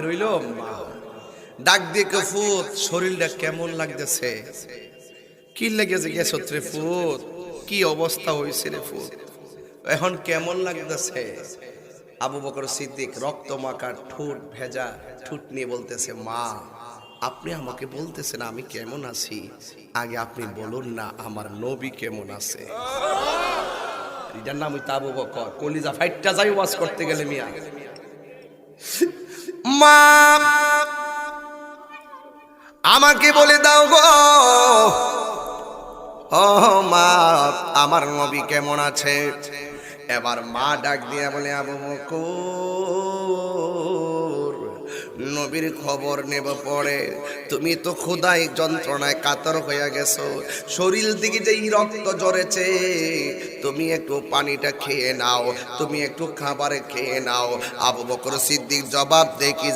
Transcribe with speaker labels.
Speaker 1: রইল মা ডাক দিয়ে ফুত শরীরটা কেমন লাগতেছে? কি লেগেছে গেছ রে ফুত? কি অবস্থা হয়েছে রে ফুত? এখন কেমন লাগতেছে? আবু বকর সিদ্দিক রক্ত মাখা ঠোঁট ভেজা ঠোঁট নিয়ে বলতেছে, মা আপনি আমাকে বলতেছেন আমি কেমন আছি, আগে আপনি বলুন না আমার নবী কেমন আছে। এটার নাম হইতো আবু বকর। কলিজা ফাইটটা যাই ওয়াজ করতে গেলে মিয়া। মা আমাকে বলে দাও গো, ও মা আমার নবী কেমন আছে? এবার মা ডাক দিয়া বলে, আবু বকর নবীর খবর নেব পড়ে, তুমি তো ক্ষুধায় যন্ত্রণায় কাতর হয়ে গেছো, শরীর দিকে যেই রক্ত ঝরেছে, তুমি একটু পানিটা খেয়ে নাও, তুমি একটু খাবার খেয়ে নাও। আবু বকর সিদ্দিক জবাব দেখি